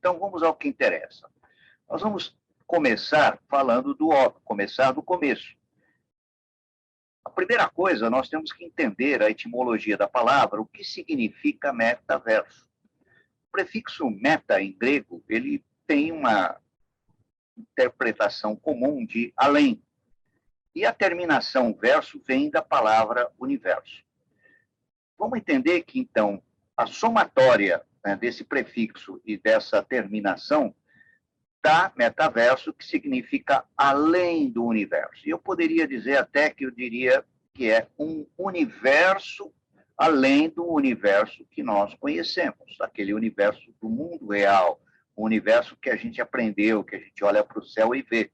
Então, vamos ao que interessa. Nós vamos começar falando do óbvio, começar do começo. A primeira coisa, nós temos que entender a etimologia da palavra, o que significa metaverso. O prefixo meta, em grego, ele tem uma interpretação comum de além. E a terminação verso vem da palavra universo. Vamos entender que, então, a somatória, né, desse prefixo e dessa terminação dá metaverso, que significa além do universo. E eu poderia dizer até que eu diria que é um universo além do universo que nós conhecemos, aquele universo do mundo real, o universo que a gente aprendeu, que a gente olha para o céu e vê.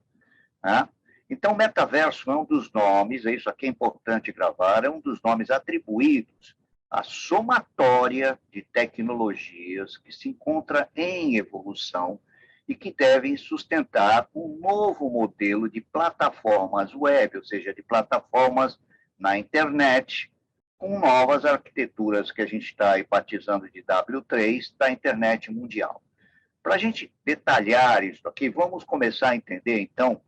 Né? Então, metaverso é um dos nomes, isso aqui é importante gravar, é um dos nomes atribuídos à somatória de tecnologias que se encontra em evolução e que devem sustentar um novo modelo de plataformas web, ou seja, de plataformas na internet, com novas arquiteturas que a gente está batizando de W3 da internet mundial. Para a gente detalhar isso aqui, vamos começar a entender, então,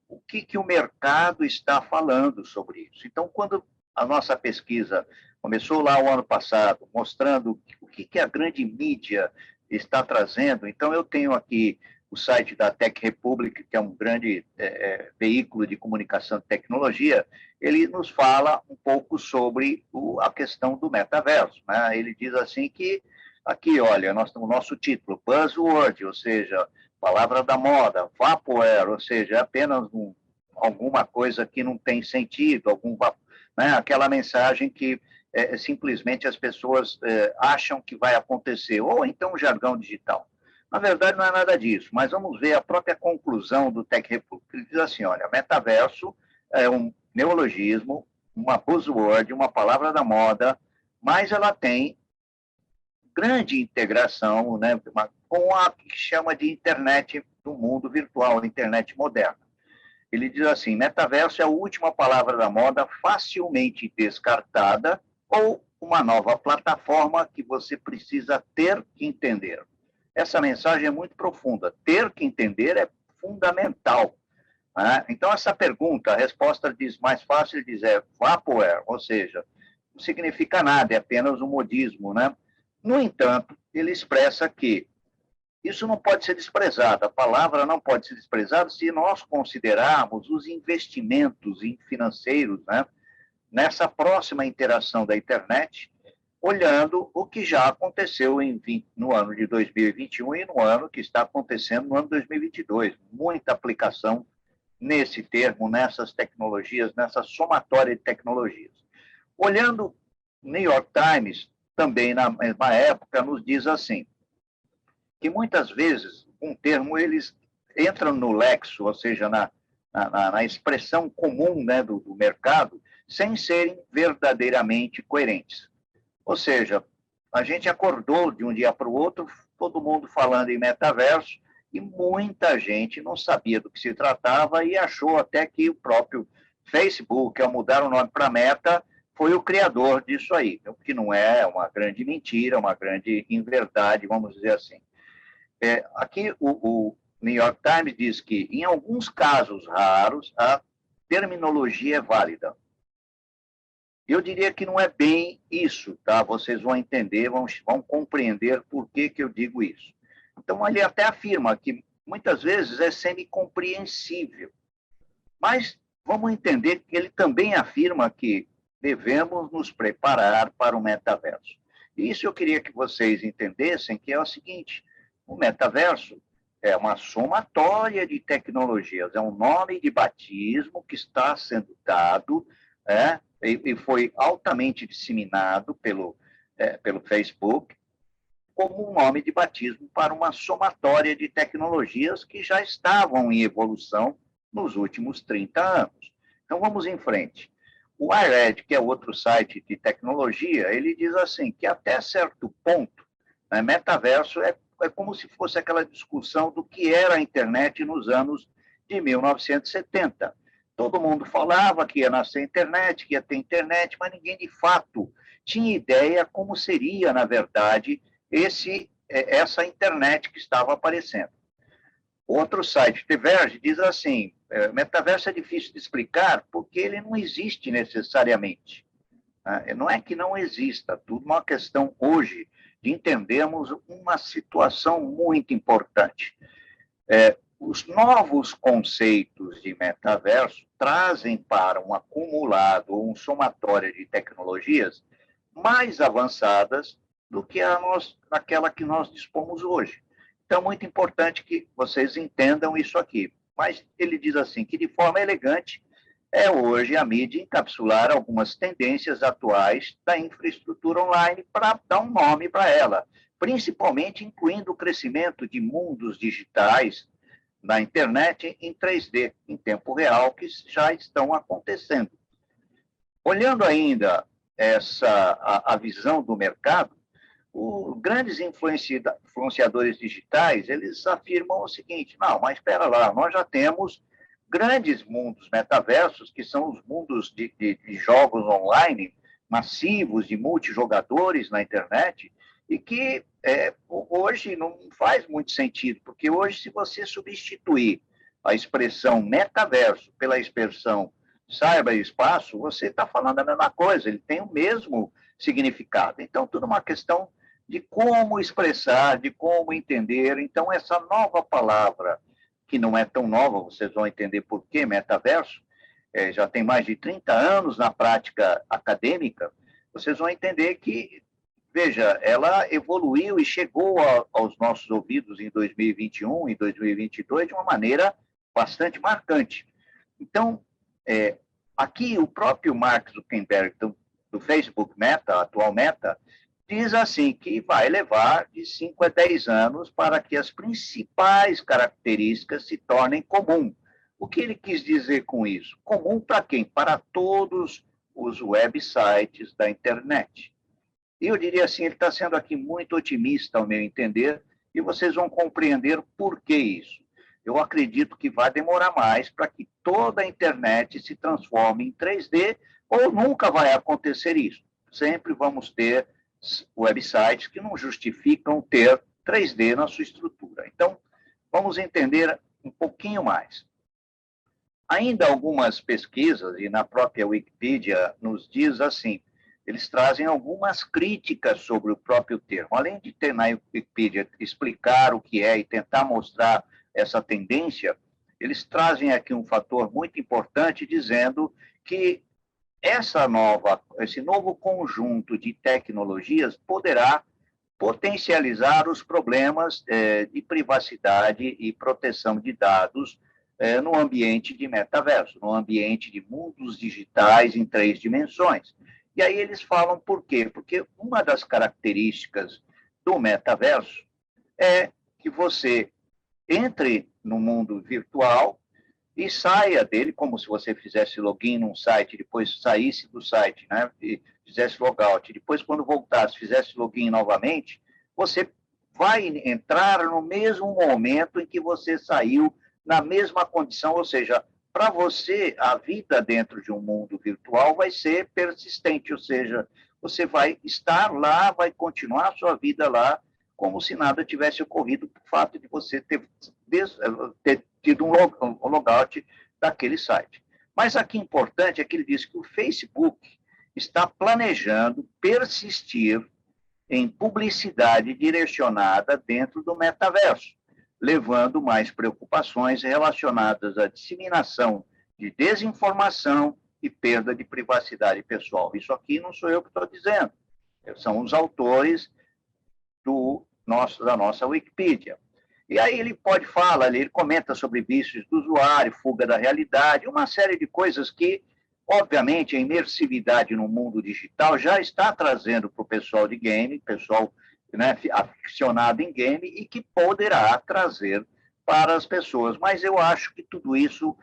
o que o mercado está falando sobre isso. Então, quando a nossa pesquisa começou lá o ano passado, mostrando o que a grande mídia está trazendo, então eu tenho aqui o site da Tech Republic, que é um grande veículo de comunicação e tecnologia, ele nos fala um pouco sobre a questão do metaverso. Né? Ele diz assim que, aqui, olha, nós temos o nosso título, Buzzword, ou seja, palavra da moda, Vaporware, ou seja, apenas alguma coisa que não tem sentido, né? Aquela mensagem que simplesmente as pessoas acham que vai acontecer, ou então jargão digital. Na verdade, não é nada disso, mas vamos ver a própria conclusão do Tech Republic. Ele diz assim, olha, metaverso é um neologismo, uma buzzword, uma palavra da moda, mas ela tem grande integração, né, com a que chama de internet do mundo virtual, internet moderna. Ele diz assim, metaverso é a última palavra da moda facilmente descartada ou uma nova plataforma que você precisa ter que entender. Essa mensagem é muito profunda. Ter que entender é fundamental. Né? Então, essa pergunta, a resposta diz mais fácil, diz Vaporware, ou seja, não significa nada, é apenas um modismo. Né? No entanto, ele expressa que isso não pode ser desprezado, a palavra não pode ser desprezada se nós considerarmos os investimentos financeiros, né, nessa próxima interação da internet, olhando o que já aconteceu no ano de 2021 e no ano que está acontecendo no ano de 2022. Muita aplicação nesse termo, nessas tecnologias, nessa somatória de tecnologias. Olhando o New York Times, também na mesma época, nos diz assim, que muitas vezes um termo eles entram no lexo, ou seja, na expressão comum, né, do mercado, sem serem verdadeiramente coerentes. Ou seja, a gente acordou de um dia para o outro, todo mundo falando em metaverso, e muita gente não sabia do que se tratava e achou até que o próprio Facebook, ao mudar o nome para Meta, foi o criador disso aí, o que não é uma grande mentira, uma grande inverdade, vamos dizer assim. Aqui o New York Times diz que, em alguns casos raros, a terminologia é válida. Eu diria que não é bem isso, tá? Vocês vão entender, vão compreender por que eu digo isso. Então, ele até afirma que, muitas vezes, é semicompreensível. Mas vamos entender que ele também afirma que devemos nos preparar para o metaverso. E isso eu queria que vocês entendessem, que é o seguinte, o metaverso é uma somatória de tecnologias, é um nome de batismo que está sendo dado, e foi altamente disseminado pelo Facebook, como um nome de batismo para uma somatória de tecnologias que já estavam em evolução nos últimos 30 anos. Então, vamos em frente. O Wired, que é outro site de tecnologia, ele diz assim, que até certo ponto, né, metaverso é como se fosse aquela discussão do que era a internet nos anos de 1970. Todo mundo falava que ia nascer internet, que ia ter internet, mas ninguém, de fato, tinha ideia como seria, na verdade, esse essa internet que estava aparecendo. Outro site, The Verge, diz assim, metaverso é difícil de explicar porque ele não existe necessariamente. Não é que não exista, tudo uma questão hoje de entendermos uma situação muito importante. Os novos conceitos de metaverso trazem para um acumulado ou um somatório de tecnologias mais avançadas do que aquela que nós dispomos hoje. Então, é muito importante que vocês entendam isso aqui. Mas ele diz assim, que de forma elegante é hoje a mídia encapsular algumas tendências atuais da infraestrutura online para dar um nome para ela, principalmente incluindo o crescimento de mundos digitais na internet em 3D, em tempo real, que já estão acontecendo. Olhando ainda a visão do mercado, os grandes influenciadores digitais, eles afirmam o seguinte, não, mas espera lá, nós já temos grandes mundos metaversos, que são os mundos de jogos online massivos, de multijogadores na internet, e que hoje não faz muito sentido, porque hoje, se você substituir a expressão metaverso pela expressão cyberespaço, você está falando a mesma coisa, ele tem o mesmo significado. Então, tudo uma questão de como expressar, de como entender. Então, essa nova palavra, que não é tão nova, vocês vão entender por que metaverso, já tem mais de 30 anos na prática acadêmica, vocês vão entender que, veja, ela evoluiu e chegou aos nossos ouvidos em 2021 e 2022 de uma maneira bastante marcante. Então, aqui o próprio Mark Zuckerberg, do Facebook Meta, atual Meta, diz assim que vai levar de 5 a 10 anos para que as principais características se tornem comum. O que ele quis dizer com isso? Comum para quem? Para todos os websites da internet. E eu diria assim, ele está sendo aqui muito otimista, ao meu entender, e vocês vão compreender por que isso. Eu acredito que vai demorar mais para que toda a internet se transforme em 3D, ou nunca vai acontecer isso. Sempre vamos ter websites que não justificam ter 3D na sua estrutura. Então, vamos entender um pouquinho mais. Ainda algumas pesquisas, e na própria Wikipedia nos diz assim, eles trazem algumas críticas sobre o próprio termo. Além de ter na Wikipedia explicar o que é e tentar mostrar essa tendência, eles trazem aqui um fator muito importante, dizendo que esse novo conjunto de tecnologias poderá potencializar os problemas de privacidade e proteção de dados no ambiente de metaverso, no ambiente de mundos digitais em 3 dimensões. E aí eles falam por quê? Porque uma das características do metaverso é que você entre no mundo virtual e saia dele, como se você fizesse login num site, depois saísse do site, né? E fizesse logout, depois, quando voltasse, fizesse login novamente, você vai entrar no mesmo momento em que você saiu, na mesma condição, ou seja, para você, a vida dentro de um mundo virtual vai ser persistente, ou seja, você vai estar lá, vai continuar a sua vida lá, como se nada tivesse ocorrido, por fato de você ter tido um logout daquele site. Mas aqui importante é que ele diz que o Facebook está planejando persistir em publicidade direcionada dentro do metaverso, levando mais preocupações relacionadas à disseminação de desinformação e perda de privacidade pessoal. Isso aqui não sou eu que estou dizendo, são os autores da nossa Wikipedia. E aí ele fala, ele comenta sobre vícios do usuário, fuga da realidade, uma série de coisas que, obviamente, a imersividade no mundo digital já está trazendo para o pessoal de game, pessoal, né, aficionado em game, e que poderá trazer para as pessoas. Mas eu acho que tudo isso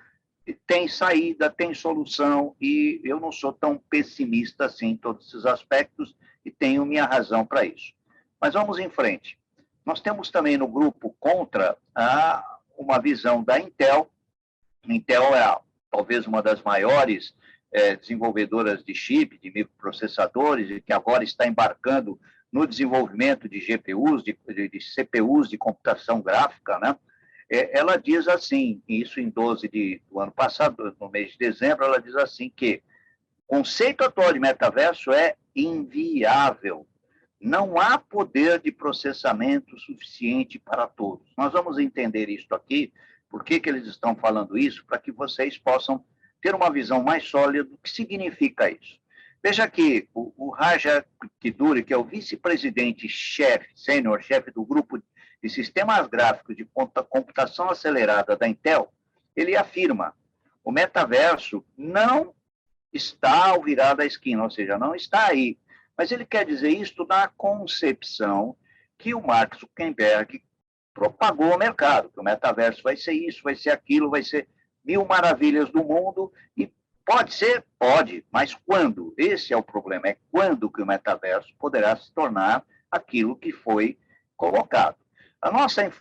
tem saída, tem solução, e eu não sou tão pessimista assim em todos esses aspectos, e tenho minha razão para isso. Mas vamos em frente. Nós temos também no grupo contra uma visão da Intel. Intel é talvez uma das maiores desenvolvedoras de chip, de microprocessadores, e que agora está embarcando no desenvolvimento de GPUs, de CPUs de computação gráfica, né? Ela diz assim, isso em 12 do ano passado, no mês de dezembro, ela diz assim que o conceito atual de metaverso é inviável. Não há poder de processamento suficiente para todos. Nós vamos entender isso aqui, por que eles estão falando isso, para que vocês possam ter uma visão mais sólida do que significa isso. Veja que o Raja Koduri, que é o vice-presidente-chefe, sênior-chefe do grupo de sistemas gráficos de computação acelerada da Intel, ele afirma: o metaverso não está ao virar da esquina, ou seja, não está aí. Mas ele quer dizer isso na concepção que o Mark Zuckerberg propagou ao mercado, que o metaverso vai ser isso, vai ser aquilo, vai ser mil maravilhas do mundo, e pode ser, pode, mas quando? Esse é o problema, é quando que o metaverso poderá se tornar aquilo que foi colocado.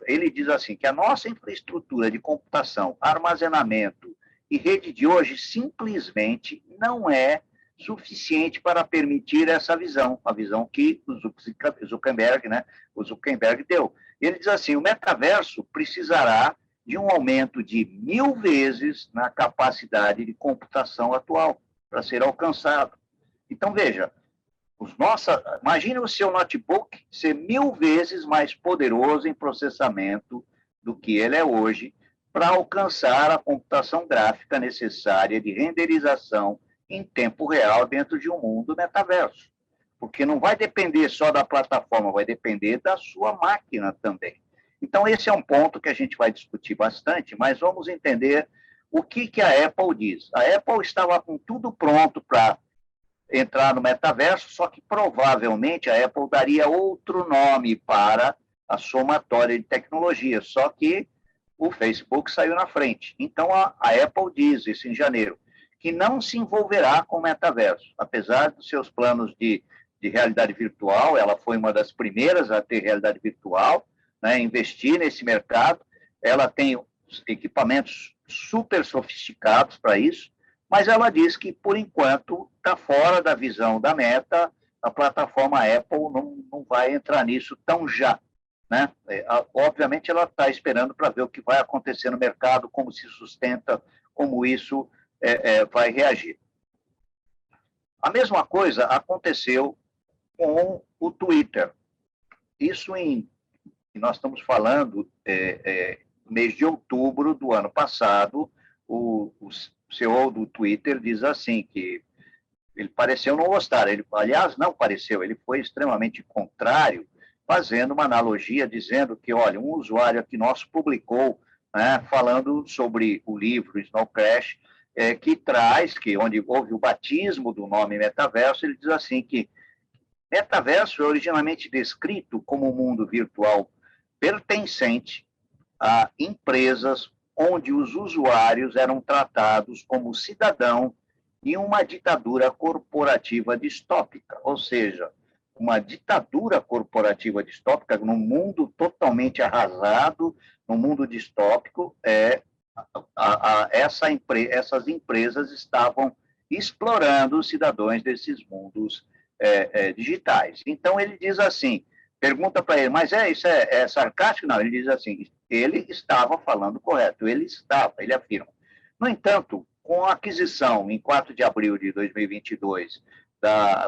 Ele diz assim, que a nossa infraestrutura de computação, armazenamento e rede de hoje simplesmente não é suficiente para permitir essa visão, a visão que o Zuckerberg deu. Ele diz assim, o metaverso precisará de um aumento de 1000 vezes na capacidade de computação atual para ser alcançado. Então, veja, imagine o seu notebook ser 1000 vezes mais poderoso em processamento do que ele é hoje para alcançar a computação gráfica necessária de renderização em tempo real dentro de um mundo metaverso. Porque não vai depender só da plataforma, vai depender da sua máquina também. Então, esse é um ponto que a gente vai discutir bastante, mas vamos entender o que a Apple diz. A Apple estava com tudo pronto para entrar no metaverso, só que provavelmente a Apple daria outro nome para a somatória de tecnologia, só que o Facebook saiu na frente. Então, a Apple diz isso em janeiro, que não se envolverá com o metaverso. Apesar dos seus planos de realidade virtual, ela foi uma das primeiras a ter realidade virtual, né, investir nesse mercado. Ela tem equipamentos super sofisticados para isso, mas ela diz que, por enquanto, está fora da visão da Meta, a plataforma Apple não vai entrar nisso tão já. Né? Obviamente, ela está esperando para ver o que vai acontecer no mercado, como se sustenta, como isso vai reagir. A mesma coisa aconteceu com o Twitter. Isso nós estamos falando no mês de outubro do ano passado, o CEO do Twitter diz assim, que ele pareceu não gostar, aliás, não pareceu, ele foi extremamente contrário, fazendo uma analogia, dizendo que, olha, um usuário aqui nosso publicou, né, falando sobre o livro Snow Crash, onde houve o batismo do nome metaverso, ele diz assim que metaverso é originalmente descrito como um mundo virtual pertencente a empresas onde os usuários eram tratados como cidadão em uma ditadura corporativa distópica, ou seja, uma ditadura corporativa distópica num mundo totalmente arrasado, num mundo distópico, essas empresas estavam explorando os cidadãos desses mundos digitais. Então, ele diz assim, pergunta para ele, mas isso é sarcástico? Não, ele diz assim, ele estava falando correto, ele afirma. No entanto, com a aquisição, em 4 de abril de 2022,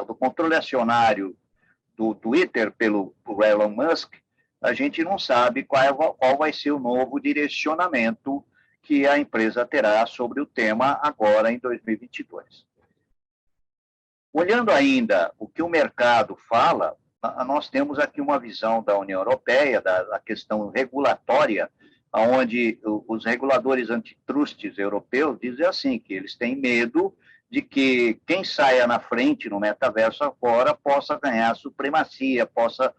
do controle acionário do Twitter pelo Elon Musk, a gente não sabe qual vai ser o novo direcionamento que a empresa terá sobre o tema agora em 2022. Olhando ainda o que o mercado fala, nós temos aqui uma visão da União Europeia, da questão regulatória, onde os reguladores antitrustes europeus dizem assim, que eles têm medo de que quem saia na frente no metaverso agora possa ganhar supremacia, possa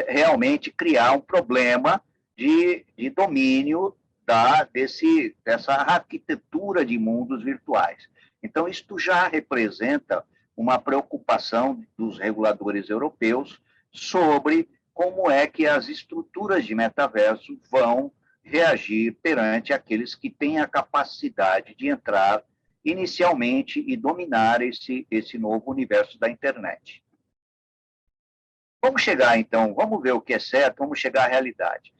realmente criar um problema de domínio dessa arquitetura de mundos virtuais. Então, isto já representa uma preocupação dos reguladores europeus sobre como é que as estruturas de metaverso vão reagir perante aqueles que têm a capacidade de entrar inicialmente e dominar esse novo universo da internet. Vamos chegar, então, vamos ver o que é certo, vamos chegar à realidade.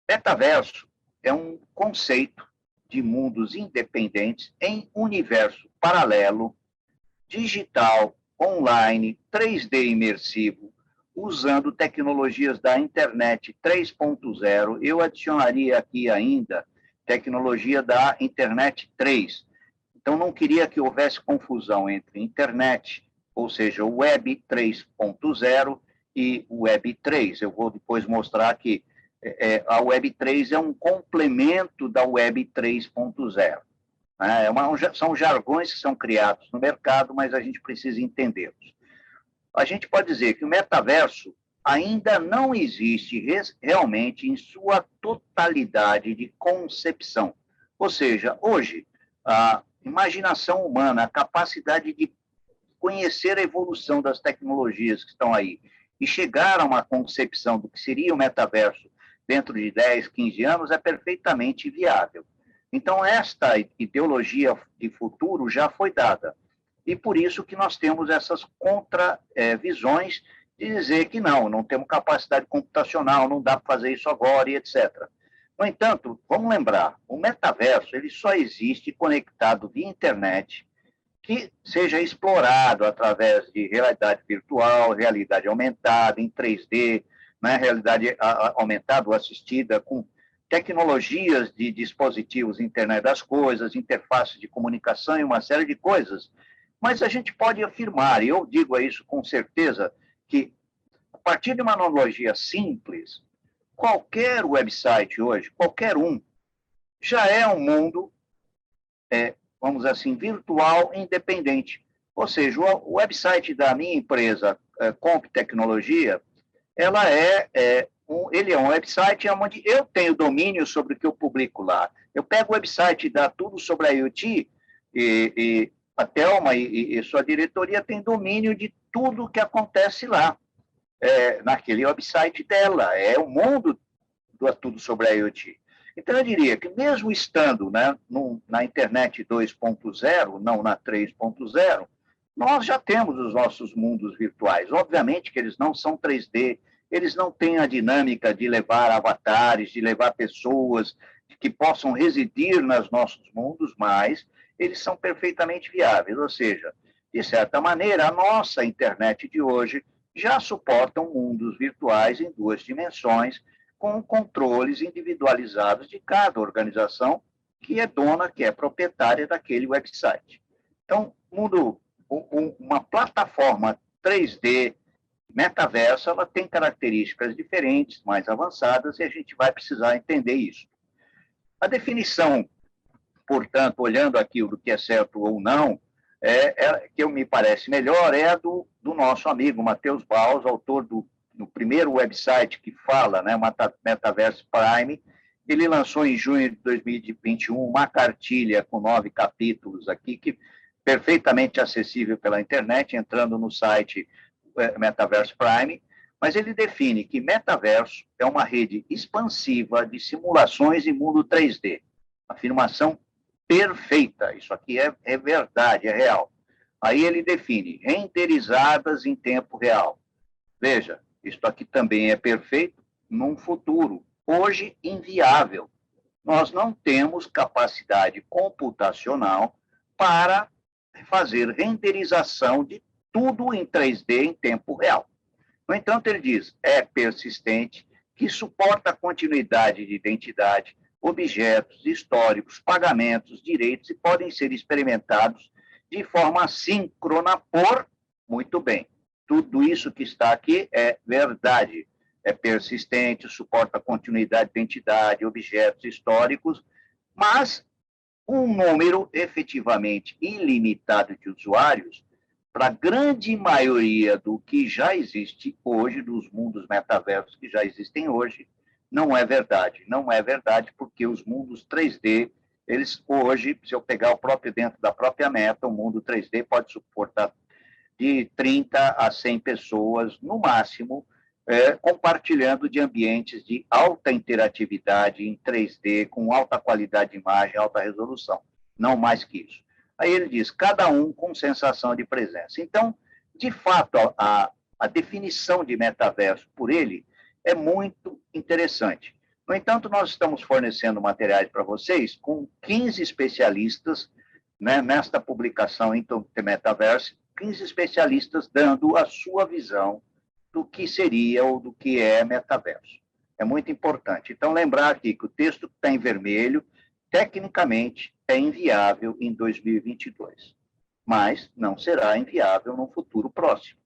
Metaverso é um conceito de mundos independentes em universo paralelo, digital, online, 3D imersivo, usando tecnologias da internet 3.0. Eu adicionaria aqui ainda tecnologia da internet 3. Então, não queria que houvesse confusão entre internet, ou seja, o Web 3.0 e o Web 3. Eu vou depois mostrar que a Web 3 é um complemento da Web 3.0. São jargões que são criados no mercado, mas a gente precisa entendê-los. A gente pode dizer que o metaverso ainda não existe realmente em sua totalidade de concepção. Ou seja, hoje, a imaginação humana, a capacidade de conhecer a evolução das tecnologias que estão aí e chegar a uma concepção do que seria o metaverso dentro de 10, 15 anos é perfeitamente viável. Então, esta ideologia de futuro já foi dada. E por isso que nós temos essas contravisões de dizer que não temos capacidade computacional, não dá para fazer isso agora e etc. No entanto, vamos lembrar, o metaverso ele só existe conectado via internet, que seja explorado através de realidade virtual, realidade aumentada, em 3D, né, realidade aumentada ou assistida, com tecnologias de dispositivos internet das coisas, interfaces de comunicação e uma série de coisas. Mas a gente pode afirmar, e eu digo isso com certeza, que a partir de uma analogia simples, qualquer website hoje, qualquer um, já é um mundo, vamos dizer assim, virtual independente. Ou seja, o website da minha empresa, Comp Tecnologia, ele é um website onde eu tenho domínio sobre o que eu publico lá. Eu pego o website e dá tudo sobre a IoT, e a Thelma e sua diretoria tem domínio de tudo que acontece lá, naquele website dela. É o mundo do tudo sobre a IoT. Então, eu diria que mesmo estando, né, na internet 2.0, não na 3.0, nós já temos os nossos mundos virtuais. Obviamente que eles não são 3D, eles não têm a dinâmica de levar avatares, de levar pessoas que possam residir nos nossos mundos, mas eles são perfeitamente viáveis. Ou seja, de certa maneira, a nossa internet de hoje já suporta mundos virtuais em 2 dimensões, com controles individualizados de cada organização que é dona, que é proprietária daquele website. Então, uma plataforma 3D metaverso, ela tem características diferentes, mais avançadas, e a gente vai precisar entender isso. A definição, portanto, olhando aquilo que é certo ou não, que me parece melhor, é a do nosso amigo Matheus Baus, autor do primeiro website que fala, né, Metaverse Prime. Ele lançou em junho de 2021 uma cartilha com 9 capítulos aqui, que perfeitamente acessível pela internet, entrando no site Metaverse Prime, mas ele define que metaverso é uma rede expansiva de simulações em mundo 3D. Afirmação perfeita, isso aqui é verdade, é real. Aí ele define renderizadas em tempo real. Veja, isso aqui também é perfeito num futuro, hoje inviável. Nós não temos capacidade computacional para fazer renderização de tudo em 3D em tempo real. No entanto, ele diz, é persistente, que suporta a continuidade de identidade, objetos, históricos, pagamentos, direitos e podem ser experimentados de forma assíncrona muito bem. Tudo isso que está aqui é verdade. É persistente, suporta a continuidade de identidade, objetos históricos, mas um número efetivamente ilimitado de usuários, para a grande maioria do que já existe hoje, dos mundos metaversos que já existem hoje, não é verdade. Não é verdade porque os mundos 3D, eles hoje, se eu pegar o próprio dentro da própria Meta, o mundo 3D pode suportar de 30 a 100 pessoas, no máximo, compartilhando de ambientes de alta interatividade em 3D, com alta qualidade de imagem, alta resolução. Não mais que isso. Aí ele diz, cada um com sensação de presença. Então, de fato, a definição de metaverso por ele é muito interessante. No entanto, nós estamos fornecendo materiais para vocês com 15 especialistas, né, nesta publicação Into the Metaverse, 15 especialistas dando a sua visão do que seria ou do que é metaverso. É muito importante. Então, lembrar aqui que o texto está em vermelho, tecnicamente é inviável em 2022, mas não será inviável no futuro próximo.